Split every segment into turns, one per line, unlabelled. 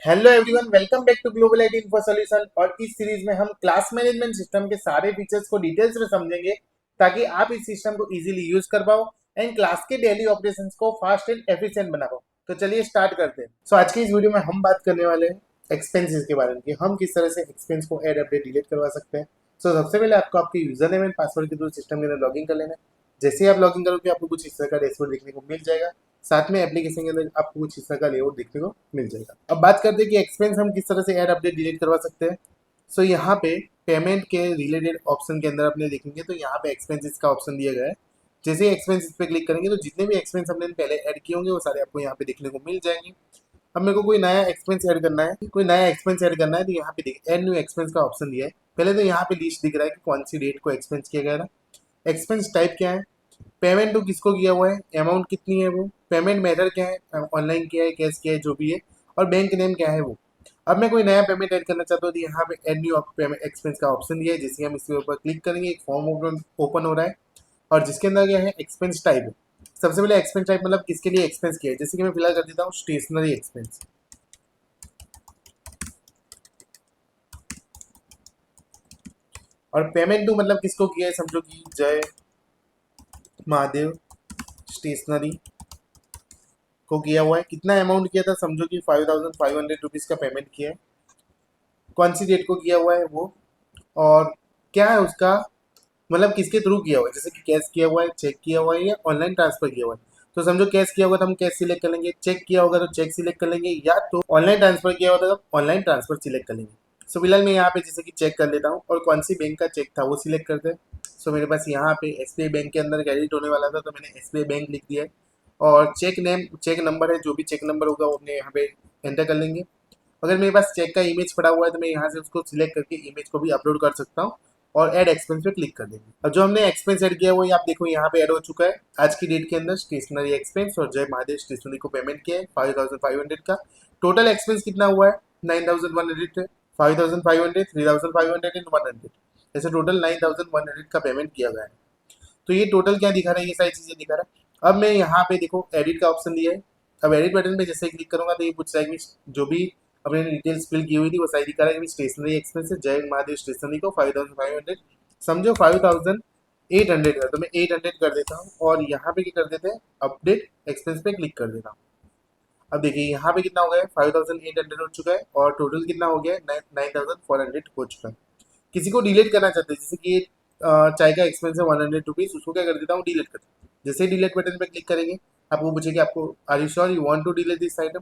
Hello everyone, welcome back to global IT info solution. और इस series में हम क्लास मैनेजमेंट सिस्टम के सारे फीचर्स को डिटेल्स में समझेंगे ताकि आप इस सिस्टम को इजीली यूज कर पाओ एंड क्लास के डेली ऑपरेशंस को फास्ट एंड एफिशिएंट बना पाओ। तो चलिए स्टार्ट करते हैं। आज की इस वीडियो में हम बात करने वाले हैं एक्सपेंसेस के बारे में कि हम किस तरह से एक्सपेंस को ऐड अपडेट डिलीट करवा सकते हैं। सबसे पहले आपको आपके यूजर नेम एंड पासवर्ड के थ्रू सिस्टम के अंदर लॉगिन कर लेना है। जैसे ही आप लॉगिन करोगे आपको कुछ इस तरह का डैशबोर्ड देखने को मिल जाएगा। साथ में एप्लीकेशन के अंदर आपको कुछ हिस्सा का लेआउट देखने को मिल जाएगा। अब बात करते हैं कि एक्सपेंस हम किस तरह से ऐड अपडेट डिलीट करवा सकते हैं। यहाँ पे पेमेंट के रिलेटेड ऑप्शन के अंदर अपने देखेंगे तो यहाँ पे एक्सपेंसेस का ऑप्शन दिया गया है। जैसे ही एक्सपेंसेस पे क्लिक करेंगे तो जितने भी एक्सपेंस हमने पहले ऐड किए होंगे वो सारे आपको यहाँ पे देखने को मिल जाएंगे। अब मेरे को कोई नया एक्सपेंस ऐड करना है, तो यहाँ पे देखिए ऐड न्यू एक्सपेंस का ऑप्शन दिया है। पहले तो यहाँ पे लिस्ट दिख रहा है कि कौन सी डेट को एक्सपेंस किया गया था। एक्सपेंस टाइप क्या है, पेमेंट तो किसको किया हुआ है, अमाउंट कितनी है, वो पेमेंट मेथड क्या है, ऑनलाइन किया है, कैश किया है, जो भी है, और बैंक नेम क्या है वो। अब मैं कोई नया पेमेंट ऐड करना चाहता हूँ तो यहाँ पे ऐड न्यू पेमेंट एक्सपेंस का ऑप्शन दिया है। जैसे हम इसके ऊपर क्लिक करेंगे एक फॉर्म ओपन हो रहा है और जिसके अंदर क्या है एक्सपेंस टाइप है। सबसे पहले एक्सपेंस टाइप मतलब किसके लिए एक्सपेंस किया है। जैसे कि मैं फिलहाल कर देता हूँ स्टेशनरी एक्सपेंस। और पेमेंट टू मतलब किसको किया है, समझो कि जय महादेव स्टेशनरी को किया हुआ है। कितना अमाउंट किया था, समझो कि 5500 रुपीज़ का पेमेंट किया है। कौन सी डेट को किया हुआ है वो, और क्या है उसका मतलब किसके थ्रू किया हुआ है। जैसे कि कैश किया हुआ है, चेक किया हुआ है, या ऑनलाइन ट्रांसफर किया हुआ है। तो समझो कैश किया हुआ तो हम कैश सिलेक्ट कर लेंगे, चेक किया होगा तो चेक सिलेक्ट कर लेंगे, या तो ऑनलाइन ट्रांसफर किया होगा तो ऑनलाइन ट्रांसफर सिलेक्ट कर लेंगे। फिलहाल मैं यहाँ पे जैसे कि चेक कर लेता हूँ और कौन सी बैंक का चेक था वो सिलेक्ट करते हैं। मेरे पास यहाँ पे एसबीआई बैंक के अंदर क्रेडिट होने वाला था तो मैंने एसबीआई बैंक लिख दिया है। और चेक नेम, चेक नंबर है, जो भी चेक नंबर होगा वो अपने यहाँ पे एंटर कर लेंगे। अगर मेरे पास चेक का इमेज पड़ा हुआ है तो मैं यहाँ से उसको सिलेक्ट करके इमेज को भी अपलोड कर सकता हूँ और ऐड एक्सपेंस पे क्लिक कर देंगे। अब जो हमने एक्सपेंस ऐड किया है वो आप देखो यहाँ पे ऐड हो चुका है। आज की डेट के अंदर स्टेशनरी एक्सपेंस और जय महादेव स्टेशनरी को पेमेंट किया है 5500 का। टोटल एक्सपेंस कितना हुआ है, 9100 है। 5500, 3500 एंड 100, ऐसे टोटल 9100 का पेमेंट किया गया है। तो ये टोटल क्या दिखा रहा है, ये सारी चीजें दिखा रहा है। अब मैं यहाँ पे देखो एडिट का ऑप्शन दिया है। अब एडिट बटन पे जैसे क्लिक करूंगा तो ये पूछ रहा है कि जो भी अपने डिटेल्स फिल की हुई थी वो सारी दिखा रहा है कि स्टेशनरी एक्सपेंस है जय महादेव स्टेशनरी को 5500, समझो 5800 है, तो मैं 800 कर देता हूँ और यहाँ पे क्या कर देते हैं अपडेट एक्सपेंस पे क्लिक कर देता हूँ। अब देखिए यहाँ पे कितना हो गया है, 5800 हो चुका है और टोटल कितना हो गया है, 9400 हो चुका है। किसी को डिलीट करना चाहते हैं, जैसे कि ये चाय का एक्सपेंस है 100 रुपीज़, उसको क्या कर देता हूँ डिलीट कर। जैसे ही डिलीट बटन पे क्लिक करेंगे आपको पूछेगी आपको are you sure you want to delete this item.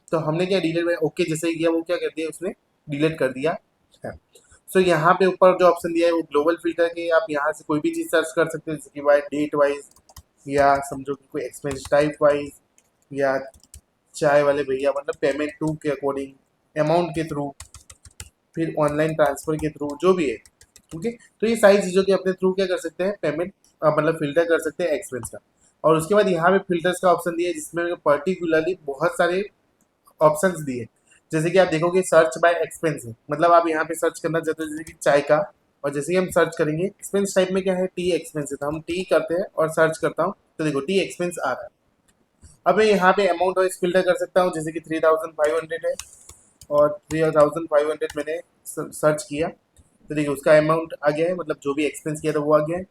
तो हमने क्या डिलीट ओके जैसे ही किया वो क्या कर दिया उसने डिलीट कर दिया है। यहाँ पे ऊपर जो ऑप्शन दिया है वो ग्लोबल फिल्टर के, आप यहाँ से कोई भी चीज़ सर्च कर सकते हैं जैसे कि वाई डेट वाइज, या समझो कि कोई एक्सपेंस टाइप वाइज, या चाय वाले भैया मतलब पेमेंट टू के अकॉर्डिंग, अमाउंट के थ्रू, फिर ऑनलाइन ट्रांसफर के थ्रू, जो भी है। ओके, तो ये सारी चीज़ों के अपने थ्रू क्या कर सकते हैं पेमेंट मतलब फिल्टर कर सकते हैं एक्सपेंस का। और उसके बाद यहाँ पे फिल्टर्स का ऑप्शन दिया है जिसमें पर्टिकुलरली बहुत सारे ऑप्शंस दिए। जैसे कि आप देखोगे सर्च बाय एक्सपेंस है, मतलब आप यहाँ पे सर्च करना चाहते हो जैसे कि चाय का, और जैसे कि हम सर्च करेंगे एक्सपेंस टाइप में क्या है टी एक्सपेंस है, तो हम टी करते हैं और सर्च करता हूँ तो देखो टी एक्सपेंस आ रहा है। अब मैं यहाँ पे अमाउंट वाइज फिल्टर कर सकता हूँ, जैसे कि 3500 है और 3500 मैंने सर्च किया तो देखिए उसका अमाउंट आ गया है, मतलब जो भी एक्सपेंस किया था वो आ गया है।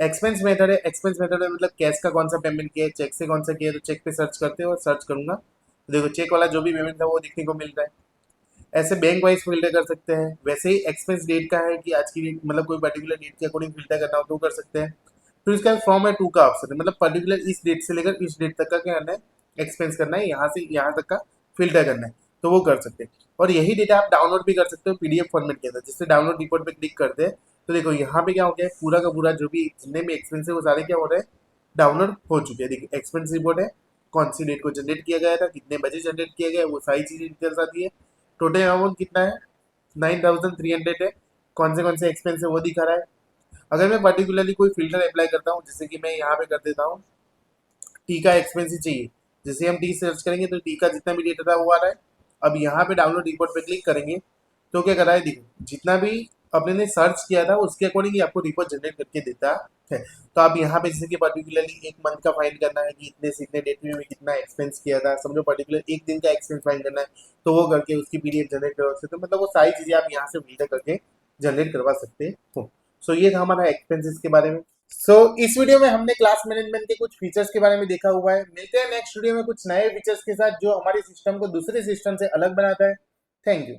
एक्सपेंस मेथड है, एक्सपेंस मेथड है मतलब कैश का कौन सा पेमेंट किया है, चेक से कौन सा किया है, तो चेक पे सर्च करते हो और सर्च करूंगा तो देखो चेक वाला जो भी पेमेंट था वो देखने को मिल रहा है। ऐसे बैंक वाइज फिल्टर कर सकते हैं। वैसे ही एक्सपेंस डेट का है कि आज की डेट मतलब कोई पर्टिकुलर डेट के अकॉर्डिंग फिल्टर करना हो तो कर सकते हैं। फिर उसका फ्रॉम है टू का ऑप्शन है, मतलब पर्टिकुलर इस डेट से लेकर इस डेट तक का क्या करना है एक्सपेंस करना है, यहाँ से यहाँ तक का फिल्टर करना है तो वो कर सकते हैं। और यही डेटा आप डाउनलोड भी कर सकते हो पीडीएफ फॉर्मेट के अंदर, जिससे डाउनलोड रिपोर्ट पे क्लिक करते हैं तो देखो यहाँ पे क्या हो गया है पूरा का पूरा जो भी जितने भी एक्सपेंस है वो सारे क्या हो रहे हैं डाउनलोड हो चुके हैं। देखिए एक्सपेंस रिपोर्ट है, कौन सी डेट को जनरेट किया गया था, कितने बजे जनरेट किया गया वो सारी चीज़ें डिटेल्स आती है। टोटल अमाउंट कितना है 9300 है, कौन से एक्सपेंस है वो दिखा रहा है। अगर मैं पर्टिकुलरली कोई फिल्टर अप्लाई करता हूँ जैसे कि मैं यहाँ पे कर देता हूँ टी का एक्सपेंस ही चाहिए, जैसे हम टी सर्च करेंगे तो टी का जितना भी डेटा था वो आ रहा है। अब यहाँ पे डाउनलोड रिपोर्ट पे क्लिक करेंगे तो क्या कर रहा है देखो जितना भी आपने ने सर्च किया था उसके अकॉर्डिंग ही आपको रिपोर्ट जनरेट करके देता है। तो आप यहाँ पे जैसे कि पर्टिकुलरली एक मंथ का फाइंड करना है कि इतने से इतने डेट में कितना एक्सपेंस किया था, समझो पर्टिकुलर एक दिन का एक्सपेंस फाइंड करना है, तो वो करके उसकी पीडीएफ जनरेट करवा सकते हो। मतलब वो सारी चीजें आप यहाँ से फिल्टर करके जनरेट करवा सकते हो। सो ये था हमारा एक्सपेंसेस के बारे में। इस वीडियो में हमने क्लास मैनेजमेंट के कुछ फीचर्स के बारे में देखा हुआ है। मिलते हैं नेक्स्ट वीडियो में कुछ नए फीचर्स के साथ जो हमारे सिस्टम को दूसरे सिस्टम से अलग बनाता है। Thank you.